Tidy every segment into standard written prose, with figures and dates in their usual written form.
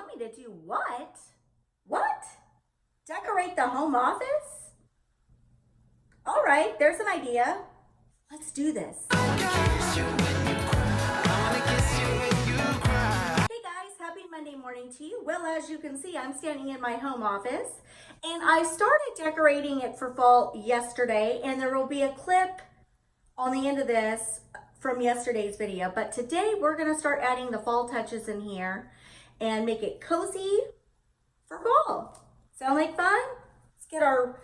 want me to do what? What? Decorate the home office? All right, there's an idea. Let's do this. Hey guys, happy Monday morning to you. Well, as you can see, I'm standing in my home office and I started decorating it for fall yesterday, and there will be a clip on the end of this from yesterday's video. But today we're gonna start adding the fall touches in here and make it cozy for fall. Sound like fun? Let's get our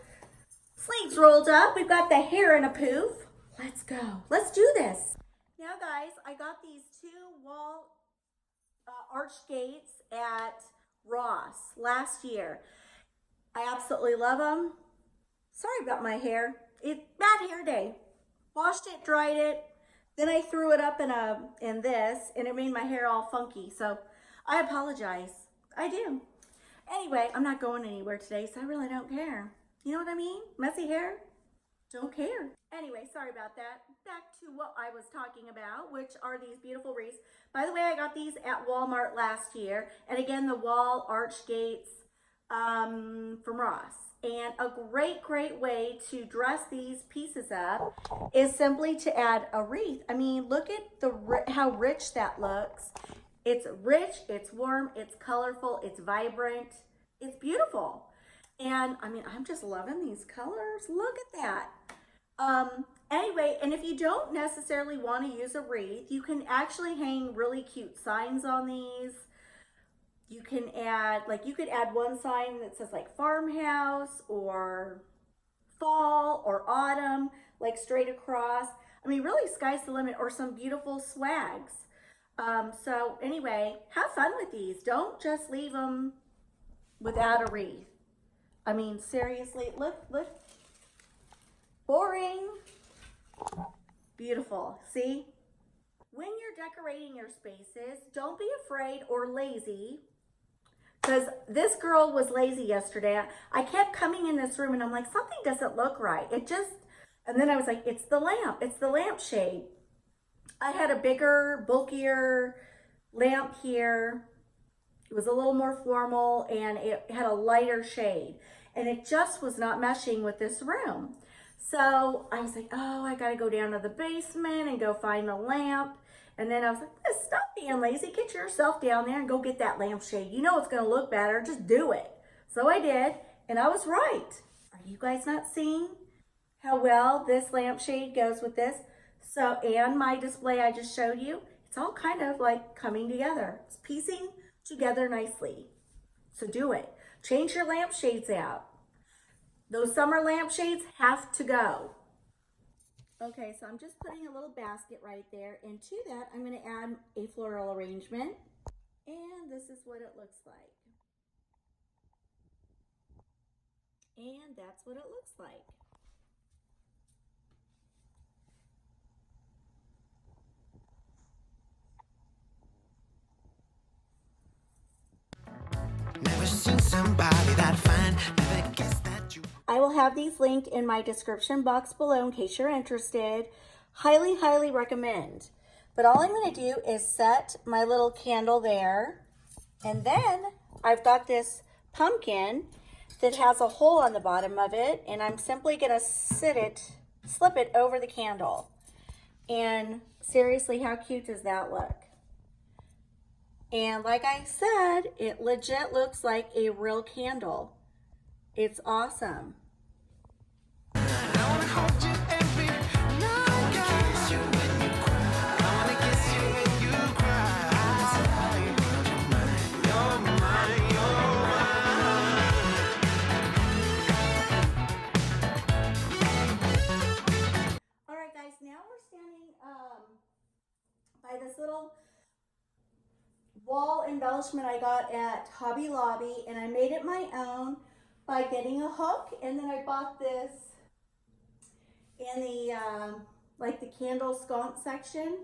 sleeves rolled up. We've got the hair in a poof. Let's go. Let's do this. Now guys, I got these two wall arch gates at Ross last year. I absolutely love them. Sorry about my hair. It's bad hair day. Washed it, dried it, then I threw it up in this, and it made my hair all funky. So I apologize. I do. Anyway, I'm not going anywhere today, so I really don't care. You know what I mean? Messy hair, don't care. Anyway, sorry about that. Back to what I was talking about, which are these beautiful wreaths. By the way, I got these at Walmart last year. And again, the wall arch gates from Ross. And a great way to dress these pieces up is simply to add a wreath. I mean, look at how rich that looks. It's rich, it's warm, it's colorful, it's vibrant, it's beautiful. And I mean, I'm just loving these colors. Look at that. Anyway, and if you don't necessarily want to use a wreath, you can actually hang really cute signs on these. You can add, like, you could add one sign that says like farmhouse or fall or autumn, like straight across. I mean, really sky's the limit, or some beautiful swags. So anyway, have fun with these. Don't just leave them without a wreath. I mean, seriously, look. Boring. Beautiful, see? When you're decorating your spaces, don't be afraid or lazy, because this girl was lazy yesterday. I kept coming in this room and I'm like, something doesn't look right. And then I was like, it's the lampshade. I had a bigger, bulkier lamp here. It was a little more formal and it had a lighter shade, and it just was not meshing with this room. So I was like, oh, I gotta go down to the basement and go find the lamp. And then I was like, stop being lazy. Get yourself down there and go get that lampshade. You know it's gonna look better, just do it. So I did, and I was right. Are you guys not seeing how well this lampshade goes with this? So, and my display I just showed you, it's all kind of like coming together. It's piecing together nicely. So do it. Change your lampshades out. Those summer lampshades have to go. Okay, so I'm just putting a little basket right there, and to that I'm going to add a floral arrangement, and this is what it looks like. And that's what it looks like. Never seen somebody that fine, never guessed that you... I will have these linked in my description box below in case you're interested. Highly recommend. But all I'm going to do is set my little candle there, and then I've got this pumpkin that has a hole on the bottom of it, and I'm simply going to slip it over the candle. And seriously, how cute does that look? And like I said, it legit looks like a real candle. It's awesome. Alright guys, now we're standing by this little wall embellishment I got at Hobby Lobby, and I made it my own by getting a hook, and then I bought this in the like the candle sconce section,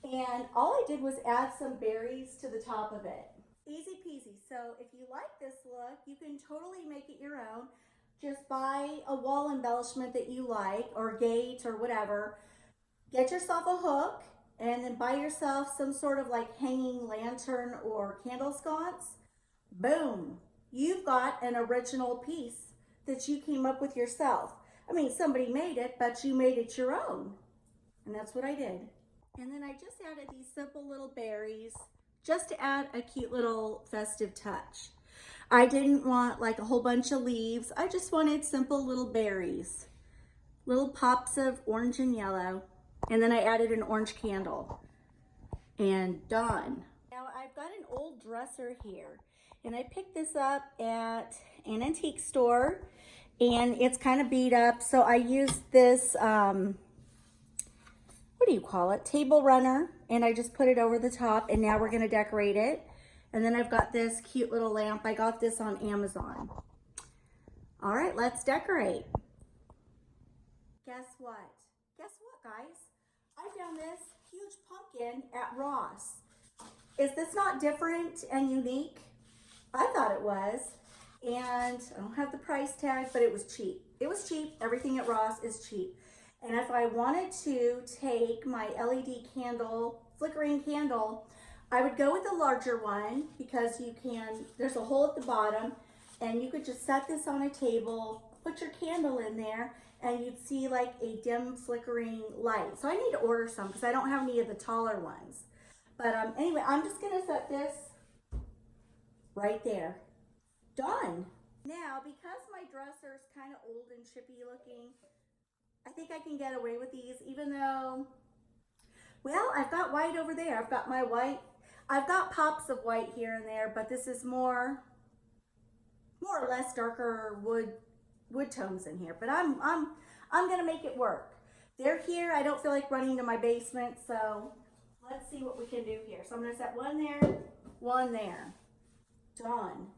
and all I did was add some berries to the top of it. Easy peasy. So if you like this look, you can totally make it your own. Just buy a wall embellishment that you like, or gate or whatever. Get yourself a hook, and then buy yourself some sort of like hanging lantern or candle sconce. Boom. You've got an original piece that you came up with yourself. I mean, somebody made it, but you made it your own. And that's what I did. And then I just added these simple little berries just to add a cute little festive touch. I didn't want like a whole bunch of leaves. I just wanted simple little berries, little pops of orange and yellow. And then I added an orange candle and done. Now I've got an old dresser here and I picked this up at an antique store and it's kind of beat up. So I used this, what do you call it? Table runner. And I just put it over the top and now we're gonna decorate it. And then I've got this cute little lamp. I got this on Amazon. All right, let's decorate. Guess what? Guess what, guys? I found this huge pumpkin at Ross. Is this not different and unique? I thought it was. And I don't have the price tag, but it was cheap. It was cheap. Everything at Ross is cheap. And if I wanted to take my LED candle, flickering candle, I would go with the larger one because you can, there's a hole at the bottom and you could just set this on a table, put your candle in there and you'd see like a dim flickering light. So I need to order some because I don't have any of the taller ones. But anyway, I'm just gonna set this right there. Done. Now, because my dresser is kind of old and chippy looking, I think I can get away with these even though, well, I've got white over there. I've got my white. I've got pops of white here and there, but this is more or less darker wood tones in here. But I'm gonna make it work. They're here. I don't feel like running to my basement, so let's see what we can do here. So I'm gonna set one there, one there. Done.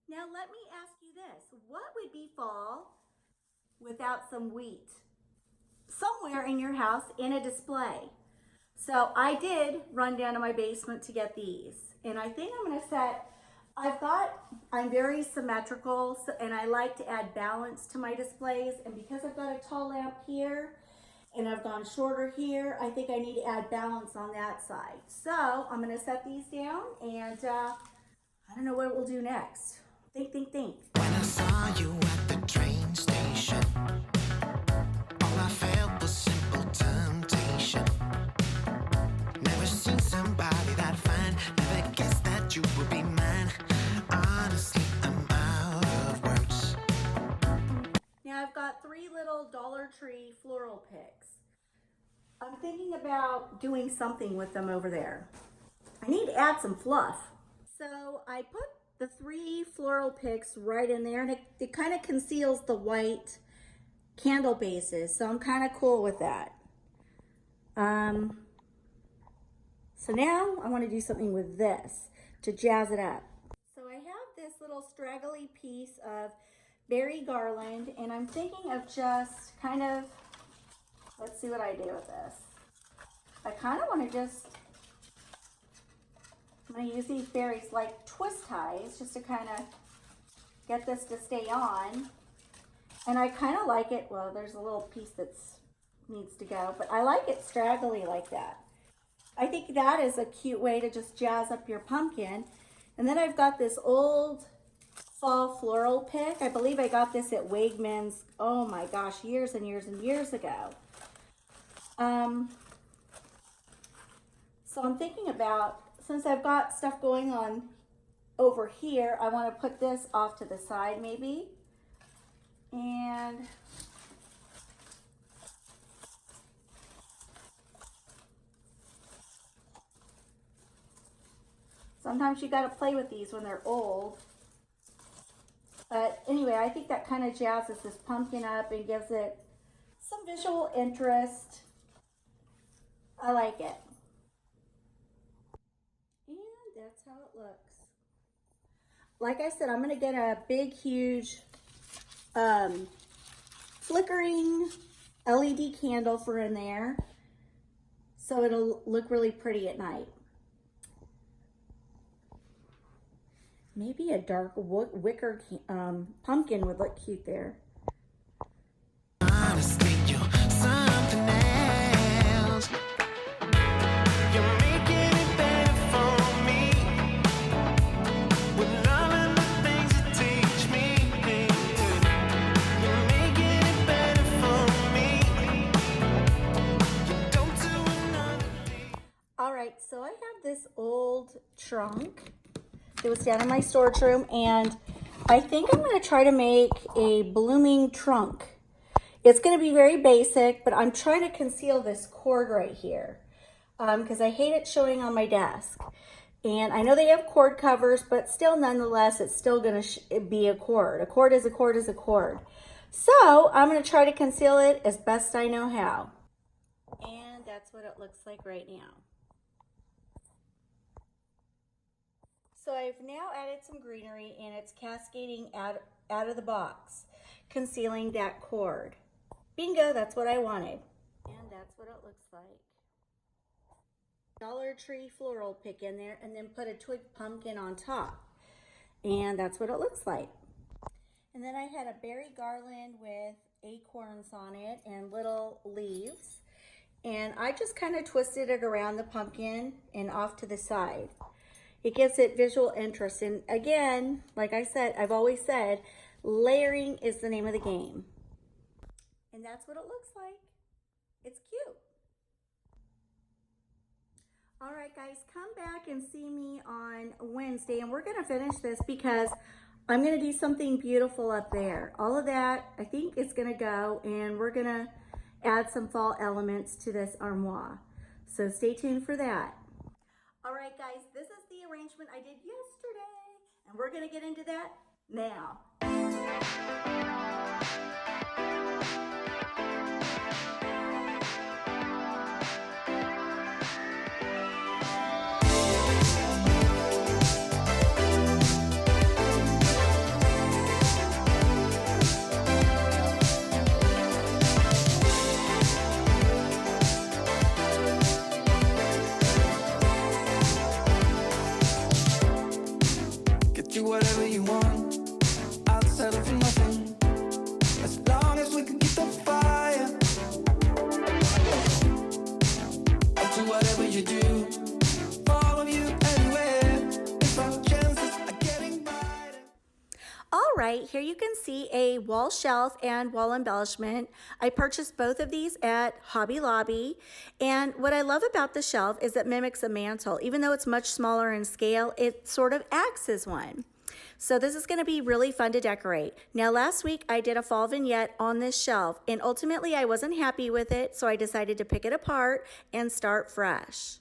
Now let me ask you this: what would be fall without some wheat somewhere in your house in a display? So I did run down to my basement to get these. And I think I'm gonna set, I'm very symmetrical and I like to add balance to my displays. And because I've got a tall lamp here and I've gone shorter here, I think I need to add balance on that side. So I'm gonna set these down and I don't know what we'll do next. Think. When I saw you at the train station, all I felt was simple temptation. Never seen somebody that fine, never guessed that you would be mine. Honestly, I'm out of words. Now I've got 3 little Dollar Tree floral picks. I'm thinking about doing something with them over there. I need to add some fluff. So I put the 3 floral picks right in there and it kind of conceals the white candle bases. So I'm kind of cool with that. So now I want to do something with this to jazz it up. So I have this little straggly piece of berry garland and I'm thinking of just kind of, let's see what I do with this. I kind of want to just, I'm going to use these berries like twist ties just to kind of get this to stay on. And I kind of like it, well, there's a little piece that needs to go, but I like it straggly like that. I think that is a cute way to just jazz up your pumpkin. And then I've got this old fall floral pick. I believe I got this at Wegmans, oh my gosh, years and years and years ago. So I'm thinking about, since I've got stuff going on over here, I want to put this off to the side maybe. And sometimes you got to play with these when they're old. But anyway, I think that kind of jazzes this pumpkin up and gives it some visual interest. I like it. And that's how it looks. Like I said, I'm going to get a big, huge flickering LED candle for in there so it'll look really pretty at night. Maybe a dark wicker pumpkin would look cute there. Honestly, you're something else. You're making it better for me. With love old trunk that was down in my storage room, and I think I'm going to try to make a blooming trunk. It's going to be very basic, but I'm trying to conceal this cord right here because I hate it showing on my desk. And I know they have cord covers, but still, nonetheless, it's still going to be a cord. A cord is a cord is a cord. So I'm going to try to conceal it as best I know how. And that's what it looks like right now. So I've now added some greenery, and it's cascading out of the box, concealing that cord. Bingo, that's what I wanted. And that's what it looks like. Dollar Tree floral pick in there, and then put a twig pumpkin on top. And that's what it looks like. And then I had a berry garland with acorns on it and little leaves. And I just kind of twisted it around the pumpkin and off to the side. It gives it visual interest. And again, like I said, I've always said, layering is the name of the game. And that's what it looks like. It's cute. All right, guys, come back and see me on Wednesday, and we're gonna finish this because I'm gonna do something beautiful up there. All of that, I think, is gonna go, and we're gonna add some fall elements to this armoire. So stay tuned for that. All right, guys, this is the arrangement I did yesterday, and we're gonna get into that now. Do whatever you want, I'll settle for nothing, as long as we can keep the fire. I'll do whatever you do, follow you anywhere, if our chances are getting brighter. All right, here you can see a wall shelf and wall embellishment. I purchased both of these at Hobby Lobby, and what I love about the shelf is it mimics a mantle. Even though it's much smaller in scale, it sort of acts as one. So this is going to be really fun to decorate. Now, last week I did a fall vignette on this shelf, and ultimately I wasn't happy with it, so I decided to pick it apart and start fresh.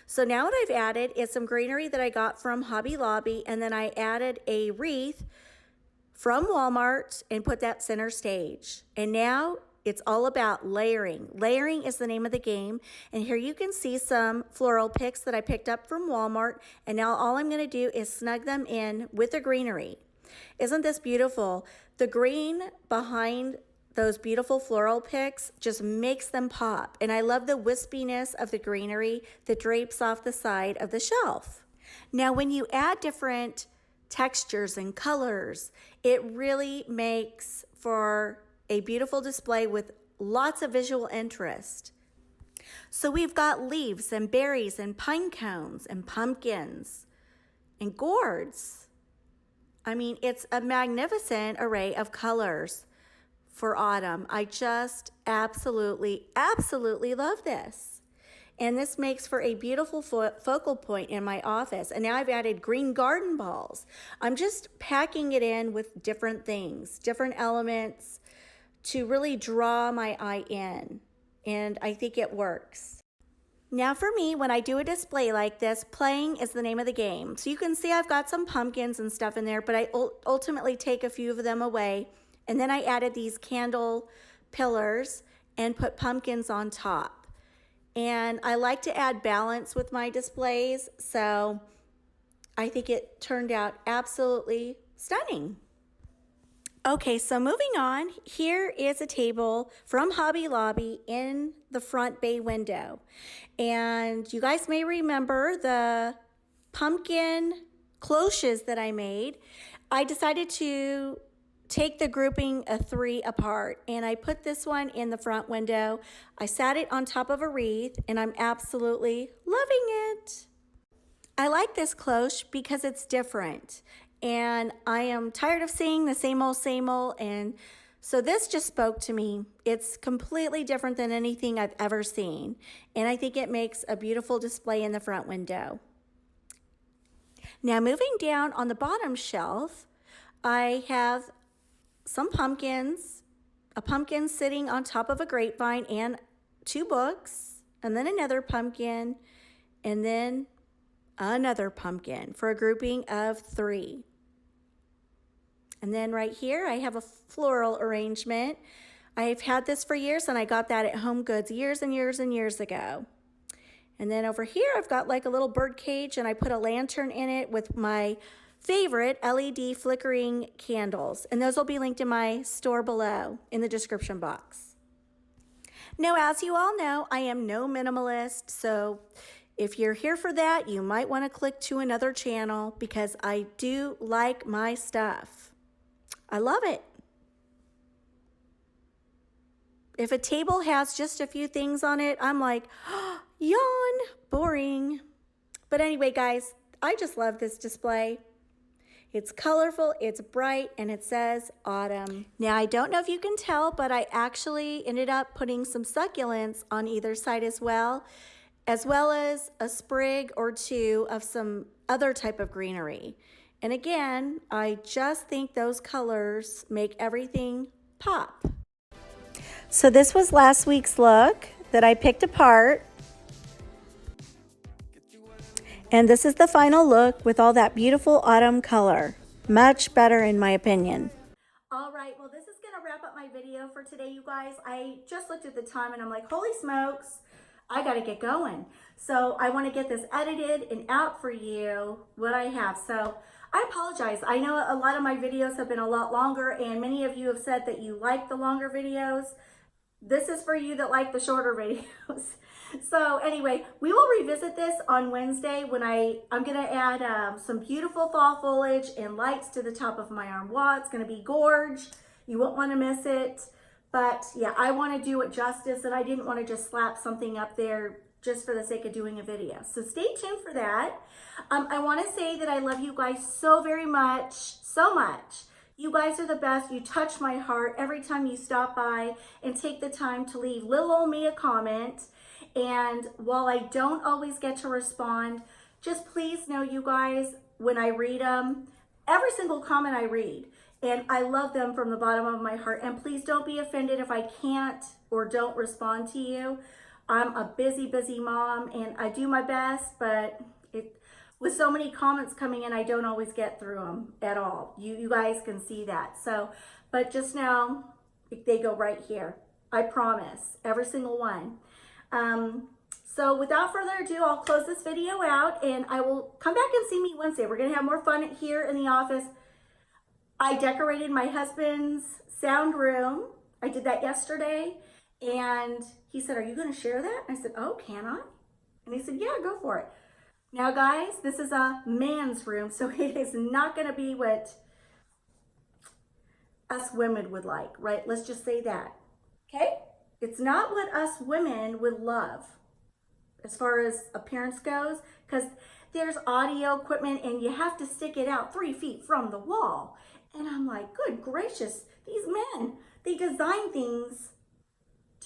So now what I've added is some greenery that I got from Hobby Lobby, and then I added a wreath from Walmart and put that center stage. And now it's all about layering. Layering is the name of the game. And here you can see some floral picks that I picked up from Walmart. And now all I'm going to do is snug them in with the greenery. Isn't this beautiful? The green behind those beautiful floral picks just makes them pop. And I love the wispiness of the greenery that drapes off the side of the shelf. Now, when you add different textures and colors, it really makes for a beautiful display with lots of visual interest. So we've got leaves and berries and pine cones and pumpkins and gourds. I mean, it's a magnificent array of colors for autumn. I just absolutely love this. And this makes for a beautiful focal point in my office. And now I've added green garden balls. I'm just packing it in with different things, different elements to really draw my eye in. And I think it works. Now for me, when I do a display like this, playing is the name of the game. So you can see I've got some pumpkins and stuff in there, but I ultimately take a few of them away. And then I added these candle pillars and put pumpkins on top. And I like to add balance with my displays, so I think it turned out absolutely stunning. Okay, so moving on, here is a table from Hobby Lobby in the front bay window. And you guys may remember the pumpkin cloches that I made. I decided to take the grouping of 3 apart, and I put this one in the front window. I sat it on top of a wreath, and I'm absolutely loving it. I like this cloche because it's different, and I am tired of seeing the same old, and so this just spoke to me. It's completely different than anything I've ever seen, and I think it makes a beautiful display in the front window. Now moving down on the bottom shelf, I have some pumpkins, a pumpkin sitting on top of a grapevine and 2 books, and then another pumpkin, and then another pumpkin for a grouping of 3. And then right here, I have a floral arrangement. I've had this for years, and I got that at Home Goods years and years and years ago. And then over here, I've got like a little bird cage, and I put a lantern in it with my favorite LED flickering candles. And those will be linked in my store below in the description box. Now, as you all know, I am no minimalist, so if you're here for that, you might want to click to another channel because I do like my stuff. I love it. If a table has just a few things on it, I'm like, oh, yawn, boring. But anyway, guys, I just love this display. It's colorful, it's bright, and it says autumn. Now, I don't know if you can tell, but I actually ended up putting some succulents on either side as well as a sprig or 2 of some other type of greenery. And again, I just think those colors make everything pop. So this was last week's look that I picked apart. And this is the final look with all that beautiful autumn color. Much better in my opinion. All right, well, this is gonna wrap up my video for today, you guys. I just looked at the time and I'm like, holy smokes, I gotta get going. So I wanna get this edited and out for you, what I have. So I apologize. I know a lot of my videos have been a lot longer, and many of you have said that you like the longer videos. This is for you that like the shorter videos. So anyway, we will revisit this on Wednesday when I'm gonna add some beautiful fall foliage and lights to the top of my armoire. It's gonna be gorge. You won't wanna miss it. But yeah, I wanna do it justice, and I didn't wanna just slap something up there just for the sake of doing a video. So stay tuned for that. I wanna say that I love you guys so very much, so much. You guys are the best. You touch my heart every time you stop by and take the time to leave little old me a comment. And while I don't always get to respond, just please know, you guys, when I read them, every single comment I read, and I love them from the bottom of my heart. And please don't be offended if I can't or don't respond to you. I'm a busy, busy mom, and I do my best, but with so many comments coming in, I don't always get through them at all. You guys can see that. So, but just know, they go right here. I promise, every single one. So without further ado, I'll close this video out, and I will come back and see me Wednesday. We're gonna have more fun here in the office. I decorated my husband's sound room. I did that yesterday, and he said, are you gonna share that? I said, oh, can I? And he said, yeah, go for it. Now guys, this is a man's room, so it is not gonna be what us women would like, right? Let's just say that, okay? It's not what us women would love as far as appearance goes, because there's audio equipment and you have to stick it out 3 feet from the wall. And I'm like, good gracious, these men, they design things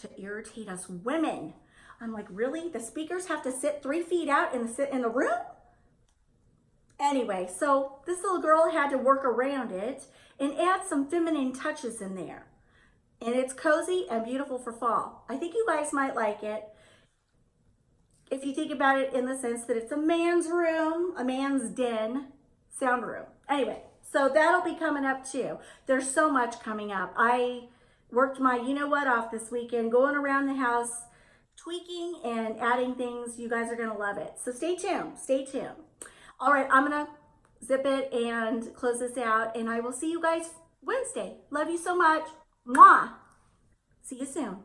to irritate us women. I'm like, really? The speakers have to sit 3 feet out and sit in the room? Anyway, so this little girl had to work around it and add some feminine touches in there. And it's cozy and beautiful for fall. I think you guys might like it if you think about it in the sense that it's a man's room, a man's den, sound room. Anyway, so that'll be coming up too. There's so much coming up. I worked my you-know-what off this weekend, going around the house, tweaking and adding things. You guys are gonna love it. So stay tuned, stay tuned. All right, I'm gonna zip it and close this out, and I will see you guys Wednesday. Love you so much. Mwah. See you soon.